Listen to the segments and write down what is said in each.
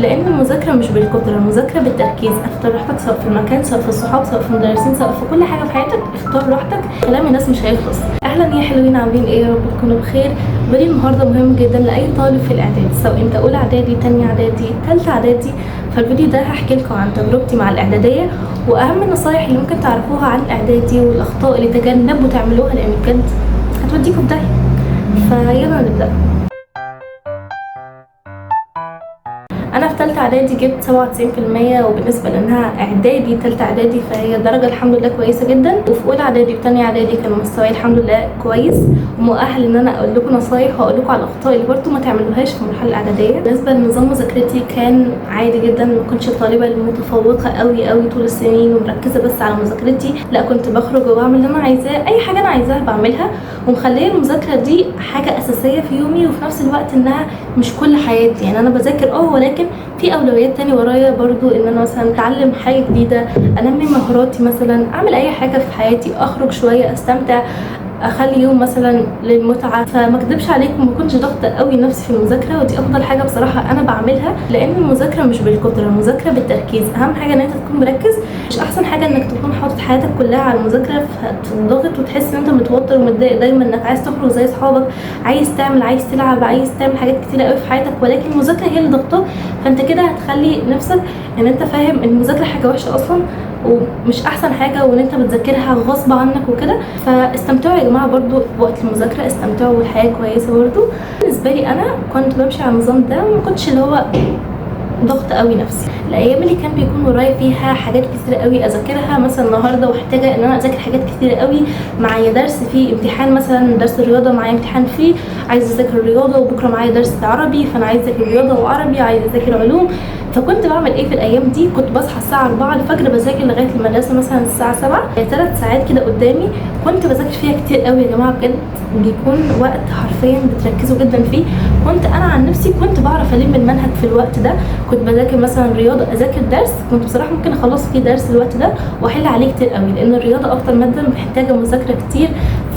لان المذاكره مش بالكتره، المذاكره بالتركيز. اختار راحتك سواء في المكان، سواء في الصحاب، سواء في المدرسين، سواء في كل حاجه في حياتك. اختار راحتك، كلام الناس مش هيخلص. اهلا يا حلوين، عاملين ايه؟ يا رب تكونوا بخير. فيديو النهارده مهم جدا لاي طالب في الاعدادي، سواء انت اولى اعدادي، تانية اعدادي، تالتة اعدادي. فالفيديو ده هحكي لكم عن تجربتي مع الاعداديه واهم النصايح اللي ممكن تعرفوها عن الاعدادي والاخطاء اللي تجنبوا تعملوها، لان بجد هتوديكم في داهيه. فيلا نبدا. انا في ثالثه اعدادي جبت 97%، وبالنسبه لانها اعدادي ثالثه اعدادي فهي درجه الحمد لله كويسه جدا. وفي اولى اعدادي وثانيه اعدادي كان مستواي الحمد لله كويس ومؤهل ان انا اقول لكم نصايح واقول لكم على الاخطاء اللي برضه ما تعملوهاش في المرحله الاعداديه. بالنسبه لنظام مذاكرتي كان عادي جدا، ما كنتش الطالبه المتفوقه قوي طول السنين ومركزه بس على مذاكرتي، لا كنت بخرج وبعمل اللي انا عايزاه، اي حاجه انا عايزاها بعملها، ومخليه المذاكره دي حاجه اساسيه في يومي، وفي نفس الوقت انها مش كل حياتي. يعني انا بذاكر ولكن في اولويات تاني ورايا برضو، ان انا مثلا اتعلم حاجه جديده، انمي مهاراتي، مثلا اعمل اي حاجه في حياتي، اخرج شويه، استمتع، اخلي يوم مثلا للمتعه. فما اكدبش عليكم ما كنتش ضغطه قوي نفسي في المذاكره، ودي افضل حاجه بصراحه انا بعملها، لان المذاكره مش بالكتره، المذاكره بالتركيز. اهم حاجه ان انت تكون مركز، مش احسن حاجه انك تكون حاطط حياتك كلها على المذاكره فتضغط وتحس ان انت متوتر ومتضايق دايما، انك عايز تخرج زي اصحابك، عايز تعمل، عايز تلعب، عايز تعمل حاجات كتيره قوي في حياتك، ولكن المذاكره هي اللي ضغطاك. فانت كده هتخلي نفسك ان انت فاهم ان المذاكره حاجه وحشه اصلا ومش احسن حاجه، وان انت بتذاكرها غصب عنك وكده. فاستمتعوا يا جماعه برضو وقت المذاكره، استمتعوا والحياه كويسه برضو. بالنسبه لي انا كنت بمشي على النظام ده، وما كنتش اللي هو ضغط قوي نفسي. الايام اللي كان بيكون ورايا فيها حاجات كتير قوي اذاكرها، مثلا النهارده ومحتاجه ان انا اذاكر حاجات كتير قوي، معايا درس فيه امتحان، مثلا درس الرياضه معايا امتحان فيه، عايز اذاكر الرياضه، وبكره معايا درس عربي، فانا عايز اذاكر رياضه وعربي، عايز اذاكر علوم. فكنت بعمل ايه في الايام دي؟ كنت بصحى الساعه 4 الفجر، بذاكر لغايه المدرسه مثلا الساعه 7، 3 ساعات كده قدامي كنت بذاكر فيها كتير قوي يا جماعه. بجد بيكون وقت حرفيا بتركزوا جدا فيه. كنت انا عن نفسي كنت بعرف الم المنهج في الوقت ده. كنت بذاكر مثلا رياضه، اذاكر درس كنت بصراحه ممكن اخلص فيه درس الوقت ده واحل عليه كتير قوي، لان الرياضه اكتر ماده محتاجه مذاكره كتير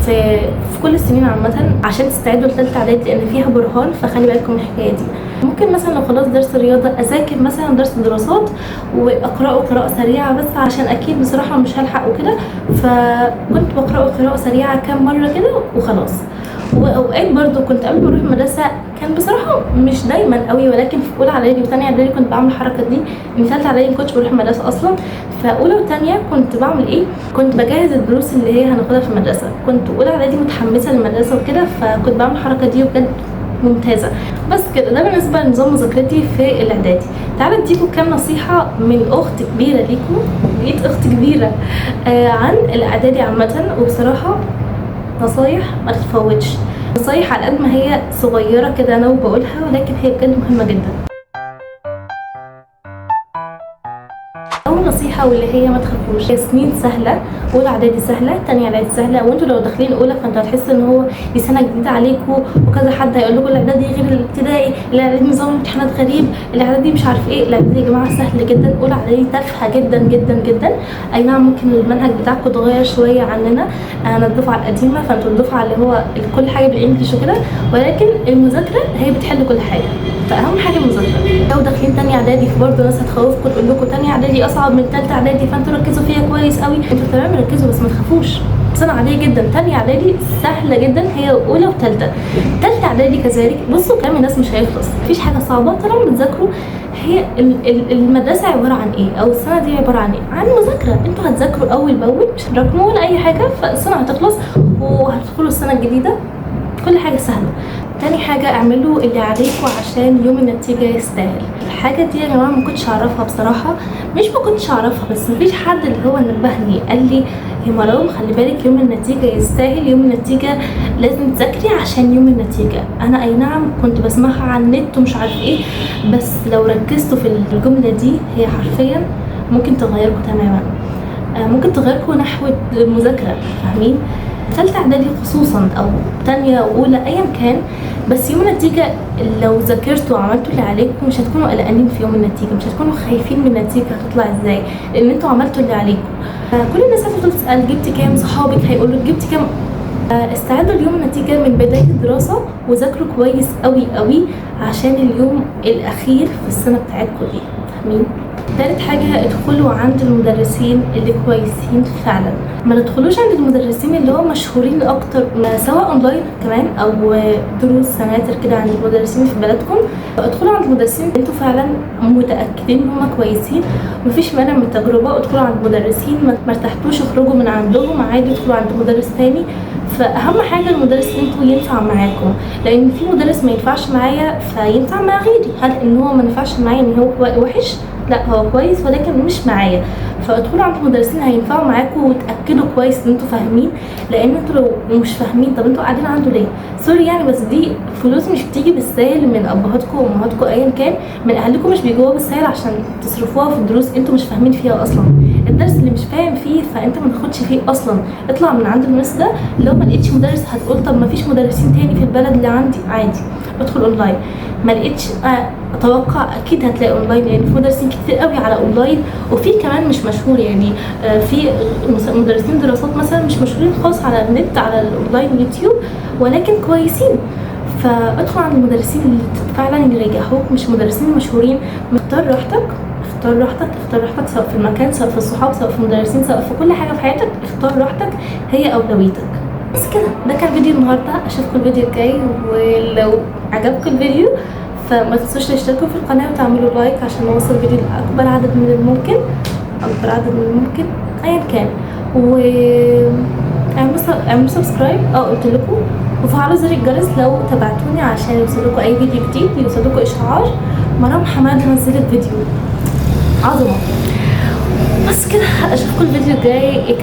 في كل السنين عامه عشان تستعدوا لثالثه اعدادي، لان فيها برهان. فخلي بالكم من الحكايه دي. ممكن مثلا لو خلاص درس الرياضه اذاكر مثلا درس دراسات واقراه قراءه سريعه، بس عشان اكيد بصراحه مش هلحق وكده، فكنت بقراه قراءه سريعه كام مره كده وخلاص. واوقات برضو كنت قبل ما اروح المدرسه، كان بصراحه مش دايما قوي، ولكن في اولى اعدادي وثانيه اعدادي كنت بعمل الحركه دي. من ثالثه اعدادي ما كنتش بروح المدرسه اصلا، فاولى وثانيه كنت بعمل ايه؟ كنت بجهز الدروس اللي هي هناخدها في المدرسه. كنت اولى اعدادي متحمسه للمدرسه وكده، فكنت بعمل الحركه دي وبجد ممتازه. بس كده، ده بالنسبه لنظام مذاكرتي في الاعدادي. تعالوا اديكم كام نصيحه من اخت كبيره ليكم، بقيت اخت كبيره عن الاعدادي عامه. وبصراحه نصايح ما تتفوتش، نصايح على قد ما هي صغيره كده انا وبقولها، ولكن هي بجد مهمه جدا. اول نصيحه واللي هي ما تخافوش، هي سنين سهله، اولى اعدادي سهله، ثانيه اعدادي سهله، وانتوا لو داخلين اولى فانتوا هتحسوا ان هو دي سنه جديده عليكم، وكذا حد هيقول لكم الاعدادي غير الابتدائي، الاعدادي نظام الامتحانات غريب، الاعدادي مش عارف ايه. الاعدادي يا جماعه سهل جدا، اولى اعدادي تافهه جدا جدا جدا. اي نعم ممكن المنهج بتاعكم اتغير شويه عننا، انا الدفعه القديمه فانتوا الدفعه اللي هو كل حاجه بالانجلش وكده، ولكن المذاكره هي بتحل كل حاجه. فاهم حاجه المذاكره. لو داخلين ثانيه اعدادي فبرضه ناس هتخوفكم تقول لكم ثانيه اعدادي اصعب من ثالثه اعدادي، فانتوا ركزوا فيها كويس قوي. انتوا تمام ركزوا بس ما تخافوش، سنه عاديه جدا. ثانيه اعدادي سهله جدا، هي اولى وثالثه. ثالثه اعدادي كذلك. بصوا كلام الناس مش هيخلص، مفيش حاجه صعبه طالما بتذاكروا. هي المدرسه عباره عن ايه، او السنه دي عباره عن ايه؟ عن مذاكره. انتوا هتذاكروا اول باول، مش هتراكموا ولا اي حاجه، فالسنه هتخلص وهتدخلوا السنه الجديده، كل حاجه سهله. تاني حاجه اعملوا اللي عليكم عشان يوم النتيجه يستاهل. الحاجه دي يا جماعه ما كنتش اعرفها بصراحه، مش ما كنتش اعرفها بس مفيش حد اللي هو نبهني قال لي يا مرام خلي بالك يوم النتيجه يستاهل، يوم النتيجه لازم تذاكري عشان يوم النتيجه. انا اي نعم كنت بسمعها على النت ومش عارف ايه، بس لو ركزتوا في الجمله دي هي حرفيا ممكن تغيركم تماما، ممكن تغيركم نحو المذاكره. فاهمين؟ ثالثه اعدادي خصوصا او ثانيه واولى ايا كان، بس يوم النتيجه لو ذاكرتوا وعملتوا اللي عليكم مش هتكونوا قلقانين في يوم النتيجه، مش هتكونوا خايفين من النتيجه هتطلع ازاي، لان انتوا عملتوا اللي عليكم. كل الناس هتفضل تسال جبتي كام، صحابك هيقولوا جبتي كام، استعدوا اليوم نتيجة من بداية الدراسة وذاكروا كويس قوي قوي عشان اليوم الأخير في السنة بتاعتكم دي، فاهمين؟ تالت حاجة ادخلوا عند المدرسين اللي كويسين فعلا، ما تدخلوش عند المدرسين اللي هو مشهورين اكتر سواء اونلاين كمان او دروس سناتر كده عند المدرسين في بلدكم. ادخلوا عند المدرسين انتوا فعلا متأكدين ان هم كويسين، مفيش مانع من التجربة. ادخلوا عند مدرسين ما ارتحتوش اخرجوا من عندهم عادي، ادخلوا عند مدرس تاني. فاهم حاجه المدرس اللي انتوا ينفع معاكم، لان في مدرس ما ينفعش معايا فينفع مع غيري. هل ان هو ما ينفعش معايا ان هو وحش؟ لا، هو كويس ولكن مش معايا. فادخلوا عند مدرسين هينفعوا معاكم وتاكدوا كويس ان انتوا فاهمين، لان انتوا لو مش فاهمين طب انتوا قاعدين عنده ليه؟ سوري يعني، بس دي فلوس مش بتيجي بالسهل من ابهاتكم وامهاتكم ايا كان، من اهلكم مش بيجوها بالسهل عشان تصرفوها في الدروس انتوا مش فاهمين فيها اصلا. الدرس اللي مش فاهم فيه فانت ما تاخدش فيه اصلا، اطلع من عند المس ده. لو ما لقيتش مدرس هتقول طب ما فيش مدرسين تاني في البلد اللي عندي، عادي ادخل اونلاين. ما لقيتش اتوقع اكيد هتلاقي اونلاين، لان في مدرسين كتير قوي على اونلاين، وفي كمان مش مشهور يعني. في مدرسين دراسات مثلا مش مشهورين خالص على النت على الاونلاين يوتيوب ولكن كويسين. فادخل عند المدرسين اللي فعلا يريحوك، مش مدرسين مشهورين. اختار راحتك، اختار راحتك، اختار راحتك، سواء في المكان سواء في الصحاب سواء في المدرسين سواء في كل حاجه في حياتك. اختار راحتك، هي اولويتك. بس كده، ده كان فيديو النهارده. اشوفكم الفيديو الجاي، ولو عجبكم الفيديو فما تنسوش تشتركوا في القناه وتعملوا لايك عشان نوصل الفيديو لاكبر عدد من الممكن، اكبر عدد من الممكن ايا كان. و اعملوا سبسكرايب قلت لكم، وفعلوا زر الجرس لو تابعتوني عشان يوصلكوا اي فيديو جديد، يوصلكوا اشعار مرام حماد نزلت فيديو عظمه. بس كده، اشوفكم الفيديو الجاي.